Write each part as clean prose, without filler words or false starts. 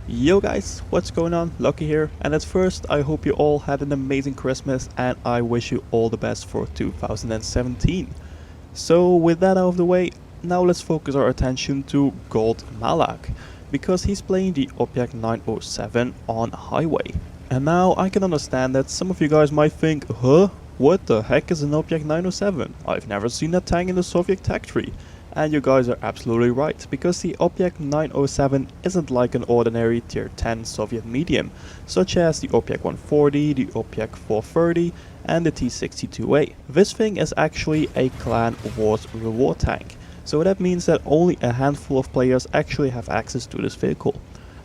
Yo guys, what's going on? Lucky here, and at first I hope you all had an amazing Christmas and I wish you all the best for 2017. So with that out of the way, now let's focus our attention to GoldMalac, because he's playing the Object 907 on Highway. And now I can understand that some of you guys might think, huh? What the heck is an Object 907? I've never seen that tank in the Soviet tech tree. And you guys are absolutely right, because the Object 907 isn't like an ordinary tier 10 Soviet medium, such as the Object 140, the Object 430 and the T-62A. This thing is actually a clan WoT reward tank, so that means that only a handful of players actually have access to this vehicle.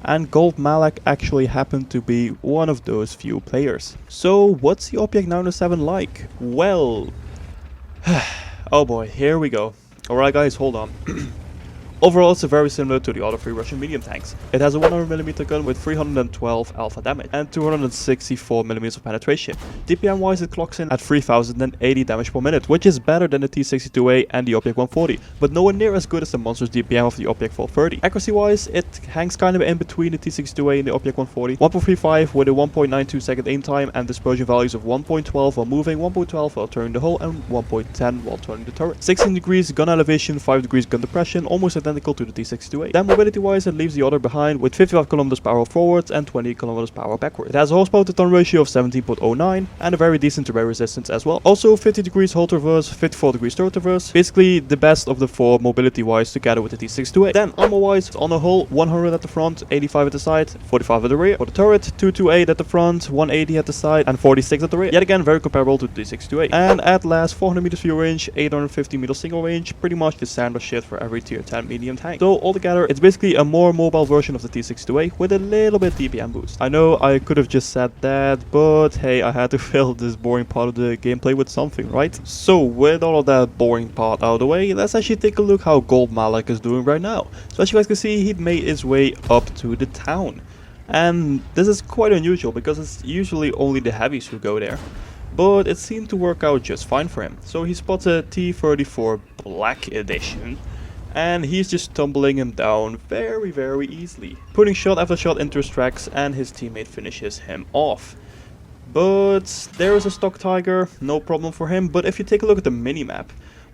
And GoldMalac actually happened to be one of those few players. So what's the Object 907 like? Well, oh boy, here we go. Alright guys, hold on. Overall it's very similar to the other three Russian medium tanks. It has a 100mm gun with 312 alpha damage and 264mm of penetration. DPM wise it clocks in at 3080 damage per minute, which is better than the T-62A and the Object 140, but nowhere near as good as the monstrous DPM of the Object 430. Accuracy wise it hangs kind of in between the T-62A and the Object 140. 1.35 with a 1.92 second aim time and dispersion values of 1.12 while moving, 1.12 while turning the hull and 1.10 while turning the turret. 16 degrees gun elevation, 5 degrees gun depression, almost identical to the T-62A. Then mobility wise it leaves the other behind with 55 km power forwards and 20 km power backwards. It has a horsepower to ton ratio of 17.09 and a very decent terrain resistance as well. Also 50 degrees hold reverse, 54 degrees turret reverse, basically the best of the four mobility wise together with the T-62A. Then armor wise on the hull 100 at the front, 85 at the side, 45 at the rear. For the turret 228 at the front, 180 at the side and 46 at the rear. Yet again very comparable to the T-62A. And at last 400 meters view range, 850 meters single range, pretty much the standard shit for every tier 10 medium tank. So altogether it's basically a more mobile version of the T-62A with a little bit DPM boost. I know I could have just said that, but hey, I had to fill this boring part of the gameplay with something, right? So with all of that boring part out of the way, let's actually take a look how GoldMalac is doing right now. So as you guys can see, he made his way up to the town. And this is quite unusual because it's usually only the heavies who go there. But it seemed to work out just fine for him. So he spots a T-34 Black Edition, and he's just tumbling him down very easily, putting shot after shot into his tracks, and his teammate finishes him off. But there is a stock Tiger, no problem for him. But if you take a look at the minimap,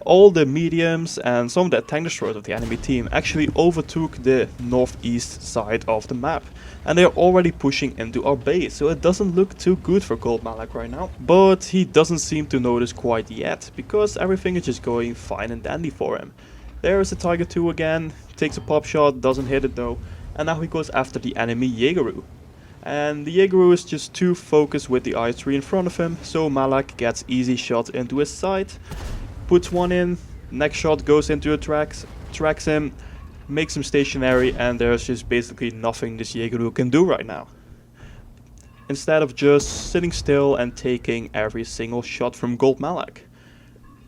all the mediums and some of the tank destroyers of the enemy team actually overtook the northeast side of the map, and they're already pushing into our base, so it doesn't look too good for GoldMalac right now. But he doesn't seem to notice quite yet, because everything is just going fine and dandy for him. There is the Tiger 2 again, takes a pop shot, doesn't hit it though, and now he goes after the enemy Jaegeru. And the Jaegeru is just too focused with the I-3 in front of him, so Malak gets easy shots into his side, puts one in, next shot goes into the tracks him, makes him stationary, and there's just basically nothing this Jaegeru can do right now. Instead of just sitting still and taking every single shot from GoldMalac.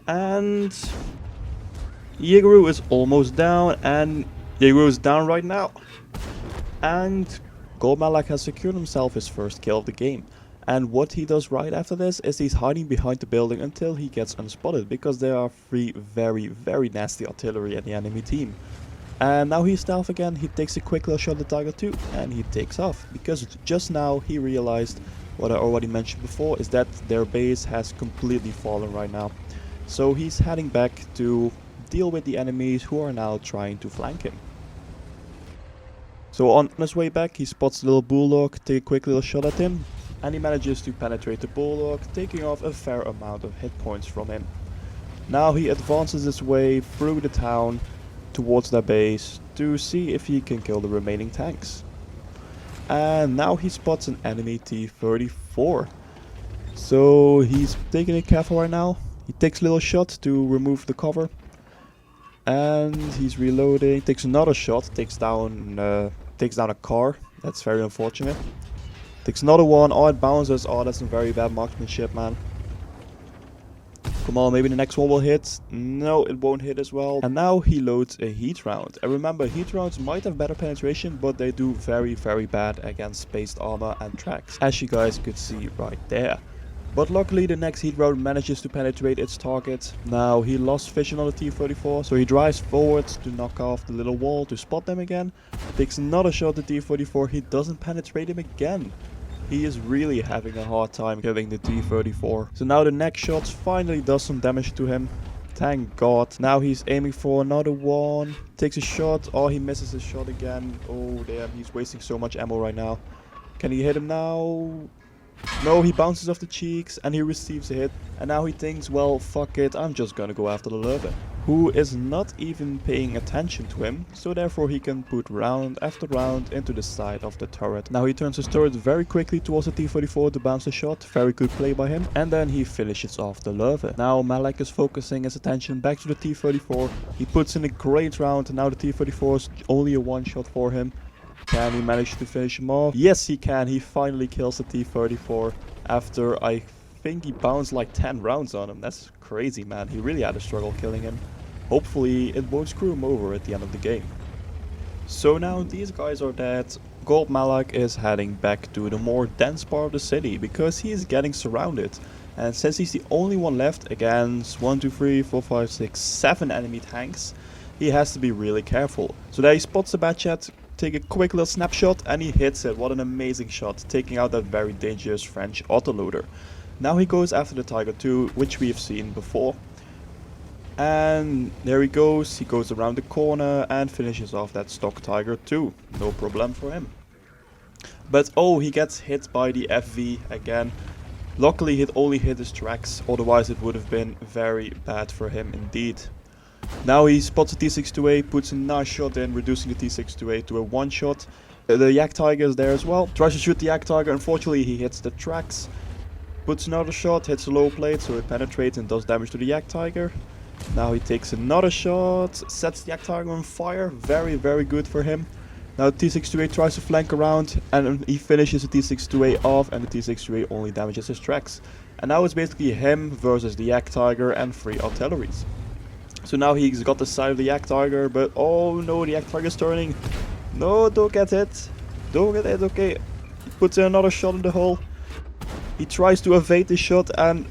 And Jaegeru is almost down, and Jaegeru is down right now. And GoldMalac has secured himself his first kill of the game. And what he does right after this is he's hiding behind the building until he gets unspotted, because there are three very nasty artillery in the enemy team. And now he's stealth again, he takes a quick little shot at the Tiger 2 and he takes off, because just now he realized what I already mentioned before, is that their base has completely fallen right now. So he's heading back to deal with the enemies who are now trying to flank him. So on his way back he spots the little bulldog, take a quick little shot at him, and he manages to penetrate the bulldog, taking off a fair amount of hit points from him. Now he advances his way through the town towards their base to see if he can kill the remaining tanks. And now he spots an enemy T-34. So he's taking it careful right now. He takes a little shot to remove the cover. And he's reloading, takes another shot, takes down a car. That's very unfortunate. Takes another one, oh it bounces, oh that's some very bad marksmanship, man. Come on, maybe the next one will hit. No, it won't hit as well. And now he loads a heat round. And remember, heat rounds might have better penetration, but they do very bad against spaced armor and tracks, as you guys could see right there. But luckily the next heat round manages to penetrate its target. Now he lost vision on the T-34, so he drives forwards to knock off the little wall to spot them again. Takes another shot at the T-34, he doesn't penetrate him again. He is really having a hard time killing the T-34. So now the next shot finally does some damage to him. Thank God. Now he's aiming for another one. Takes a shot. Oh, he misses his shot again. Oh, damn. He's wasting so much ammo right now. Can he hit him now? No, he bounces off the cheeks and he receives a hit. And now he thinks, well, fuck it. I'm just gonna go after the Lurven, who is not even paying attention to him, so therefore he can put round after round into the side of the turret. Now he turns his turret very quickly towards the T-34 to bounce a shot, very good play by him, and then he finishes off the Lurven. Now Malak is focusing his attention back to the T-34, he puts in a great round, and now the T-34 is only a one shot for him. Can he manage to finish him off? Yes he can, he finally kills the T-34 after I think he bounced like 10 rounds on him. That's crazy, man. He really had a struggle killing him. Hopefully it won't screw him over at the end of the game. So now these guys are dead. GoldMalac is heading back to the more dense part of the city because he is getting surrounded. And since he's the only one left against 1, 2, 3, 4, 5, 6, 7 enemy tanks, he has to be really careful. So there he spots the Batchat, take a quick little snapshot, and he hits it. What an amazing shot, taking out that very dangerous French autoloader. Now he goes after the Tiger 2, which we have seen before. And there he goes around the corner and finishes off that stock Tiger 2. No problem for him. But oh, he gets hit by the FV again. Luckily it only hit his tracks, otherwise it would have been very bad for him indeed. Now he spots the T-62A, puts a nice shot in, reducing the T-62A to a one shot. The Yak Tiger is there as well. Tries to shoot the Yak Tiger, unfortunately he hits the tracks. Puts another shot, hits a low plate, so it penetrates and does damage to the Yak Tiger. Now he takes another shot, sets the Yak Tiger on fire, very good for him. Now the T-62A tries to flank around and he finishes the T-62A off, and the T-62A only damages his tracks. And now it's basically him versus the Yak Tiger and 3 artilleries. So now he's got the side of the Yak Tiger, but oh no, the Yak Tiger is turning. No, don't get hit. Don't get hit, okay. He puts in another shot in the hole. He tries to evade the shot and...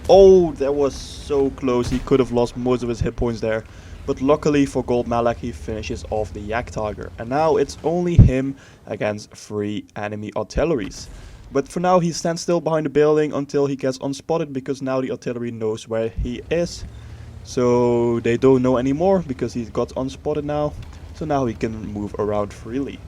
oh, that was so close. He could have lost most of his hit points there. But luckily for GoldMalac, he finishes off the Yak Tiger. And now it's only him against 3 enemy artilleries. But for now he stands still behind the building until he gets unspotted, because now the artillery knows where he is. So they don't know anymore because he got unspotted now. So now he can move around freely.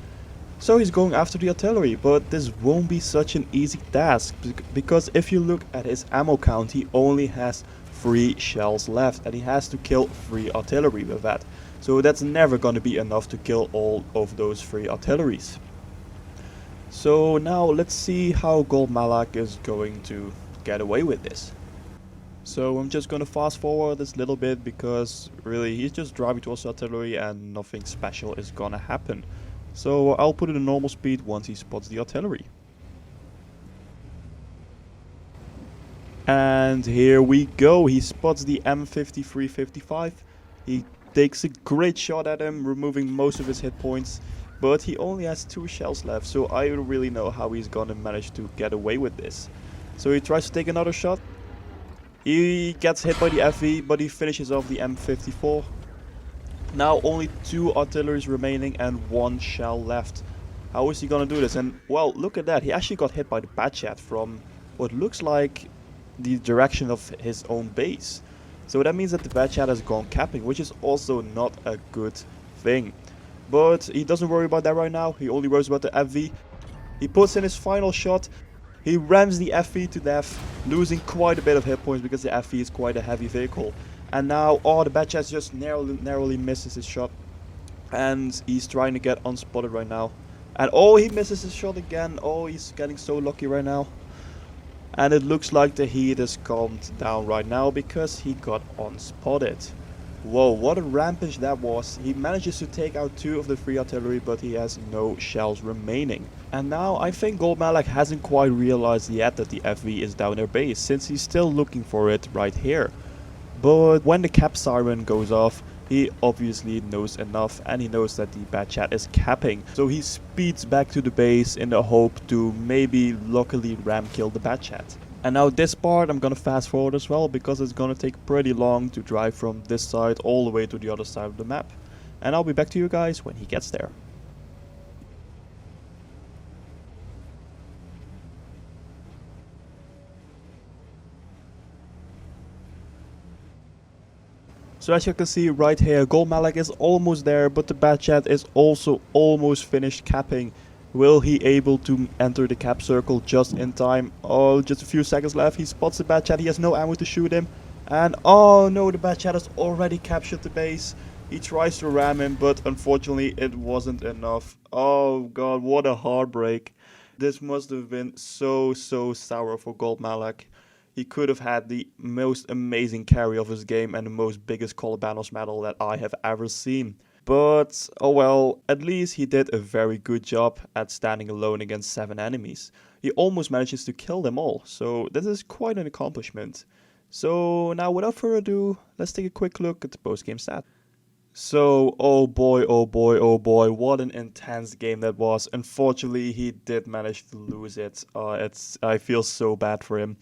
So he's going after the artillery, but this won't be such an easy task, because if you look at his ammo count, he only has 3 shells left and he has to kill 3 artillery with that. So that's never gonna be enough to kill all of those 3 artilleries. So now let's see how GoldMalac is going to get away with this. So I'm just gonna fast forward this little bit because really he's just driving towards the artillery and nothing special is gonna happen. So I'll put it in normal speed once he spots the artillery. And here we go, he spots the M5355. He takes a great shot at him, removing most of his hit points. But he only has 2 shells left, so I don't really know how he's gonna manage to get away with this. So he tries to take another shot. He gets hit by the FV, but he finishes off the M54. Now only 2 artilleries remaining and 1 shell left. How is he gonna do this? And well, look at that, he actually got hit by the Batchat from what looks like the direction of his own base. So that means that the Batchat has gone capping, which is also not a good thing. But he doesn't worry about that right now, he only worries about the FV. He puts in his final shot, he rams the FV to death, losing quite a bit of hit points because the FV is quite a heavy vehicle. And now, oh, the Batchat just narrowly misses his shot. And he's trying to get unspotted right now. And oh, he misses his shot again, oh, he's getting so lucky right now. And it looks like the heat has calmed down right now because he got unspotted. Whoa, what a rampage that was. He manages to take out 2 of the 3 artillery, but he has no shells remaining. And now I think GoldMalac hasn't quite realized yet that the FV is down their base, since he's still looking for it right here. But when the cap siren goes off he obviously knows enough and he knows that the bad chat is capping. So he speeds back to the base in the hope to maybe luckily ram kill the bad chat. And now this part I'm gonna fast forward as well because it's gonna take pretty long to drive from this side all the way to the other side of the map. And I'll be back to you guys when he gets there. So as you can see right here, GoldMalac is almost there, but the bad chat is also almost finished capping. Will he able to enter the cap circle just in time? Oh, just a few seconds left. He spots the bad chat. He has no ammo to shoot him. And oh no, the bad chat has already captured the base. He tries to ram him, but unfortunately it wasn't enough. Oh god, what a heartbreak. This must have been so sour for GoldMalac. He could have had the most amazing carry of his game and the most biggest Colabanos medal that I have ever seen. But, oh well, at least he did a very good job at standing alone against 7 enemies. He almost manages to kill them all, so this is quite an accomplishment. So now without further ado, let's take a quick look at the post-game stat. So, oh boy, what an intense game that was. Unfortunately, he did manage to lose it. I feel so bad for him.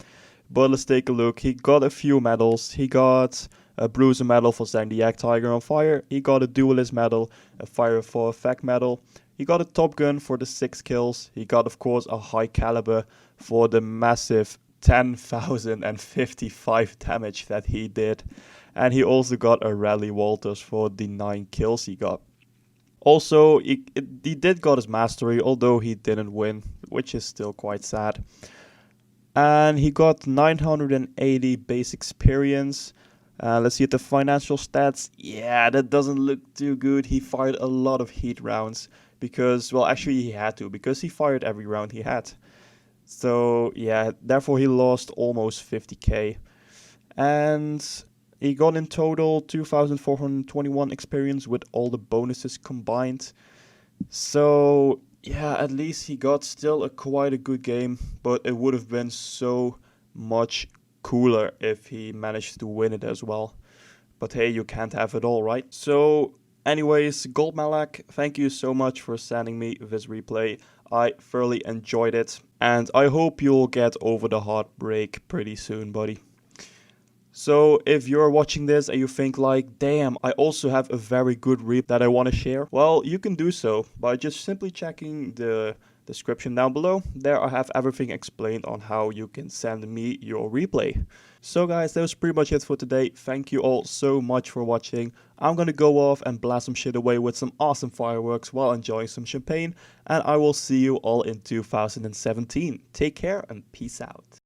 But let's take a look. He got a few medals. He got a Bruiser medal for setting the Yak Tiger on fire. He got a Duelist medal, a Fire for Effect medal. He got a Top Gun for the 6 kills. He got, of course, a High Caliber for the massive 10,055 damage that he did. And he also got a Rally Walters for the 9 kills he got. Also, he did got his Mastery, although he didn't win, which is still quite sad. And he got 980 base experience. Let's see at the financial stats. Yeah, that doesn't look too good. He fired a lot of heat rounds because, well, actually he had to because he fired every round he had. So yeah, therefore he lost almost 50k. And he got in total 2,421 experience with all the bonuses combined. So yeah, at least he got still quite a good game, but it would have been so much cooler if he managed to win it as well. But hey, you can't have it all, right? So anyways, GoldMalac, thank you so much for sending me this replay. I thoroughly enjoyed it, and I hope you'll get over the heartbreak pretty soon, buddy. So if you're watching this and you think like, damn, I also have a very good replay that I want to share, well, you can do so by just simply checking the description down below. There I have everything explained on how you can send me your replay. So guys, that was pretty much it for today. Thank you all so much for watching. I'm gonna go off and blast some shit away with some awesome fireworks while enjoying some champagne, and I will see you all in 2017. Take care and peace out.